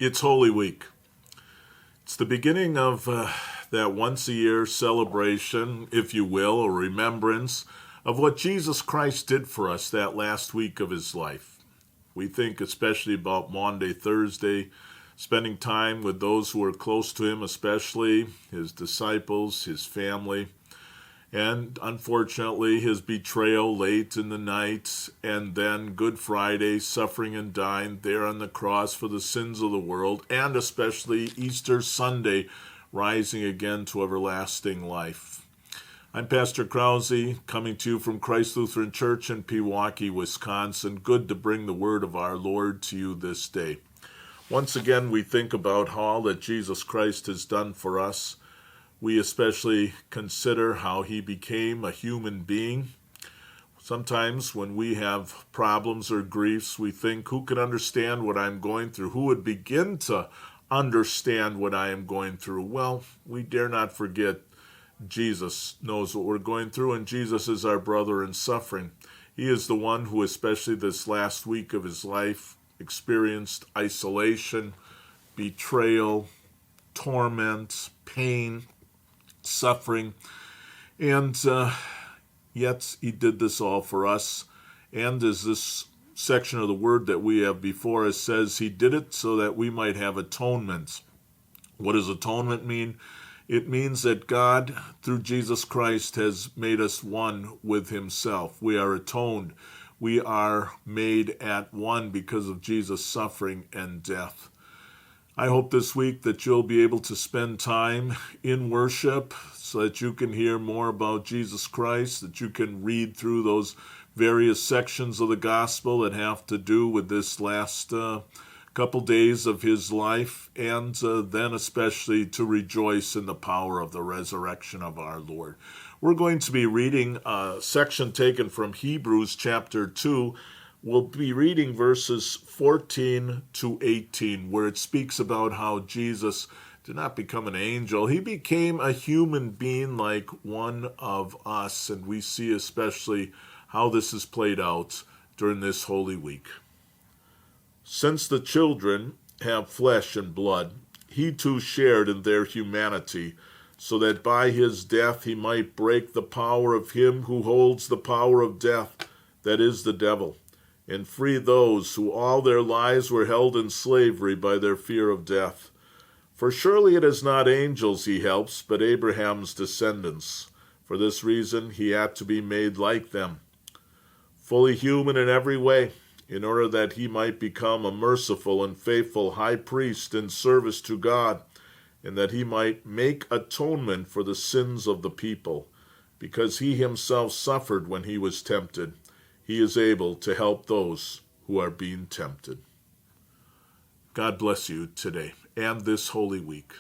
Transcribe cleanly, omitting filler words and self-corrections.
It's Holy Week. It's the beginning of that once-a-year celebration, if you will, or remembrance of what Jesus Christ did for us that last week of his life. We think especially about Maundy, Thursday, spending time with those who are close to him, especially his disciples, his family, and unfortunately his betrayal late in the night, and then Good Friday, suffering and dying there on the cross for the sins of the world, and especially Easter Sunday, rising again to everlasting life. I'm Pastor Krause, coming to you from Christ Lutheran Church in Pewaukee, Wisconsin. Good to bring the word of our Lord to you this day. Once again, we think about all that Jesus Christ has done for us. We especially consider how he became a human being. Sometimes when we have problems or griefs, we think, who can understand what I'm going through? Who would begin to understand what I am going through? Well, we dare not forget Jesus knows what we're going through, and Jesus is our brother in suffering. He is the one who, especially this last week of his life, experienced isolation, betrayal, torment, pain, suffering, and yet he did this all for us. And as this section of the word that we have before us says, he did it so that we might have atonement. What does atonement mean? It means that God, through Jesus Christ, has made us one with himself. We are atoned. We are made at one because of Jesus' suffering and death. I hope this week that you'll be able to spend time in worship so that you can hear more about Jesus Christ, that you can read through those various sections of the gospel that have to do with this last couple days of his life, and then especially to rejoice in the power of the resurrection of our Lord. We're going to be reading a section taken from Hebrews chapter 2. We'll be reading verses 14 to 18, where it speaks about how Jesus did not become an angel. He became a human being like one of us, and we see especially how this is played out during this Holy Week. Since the children have flesh and blood, he too shared in their humanity, so that by his death he might break the power of him who holds the power of death, that is the devil, and free those who all their lives were held in slavery by their fear of death. For surely it is not angels he helps, but Abraham's descendants. For this reason he had to be made like them, fully human in every way, in order that he might become a merciful and faithful high priest in service to God, and that he might make atonement for the sins of the people, because he himself suffered when he was tempted. He is able to help those who are being tempted. God bless you today and this Holy Week.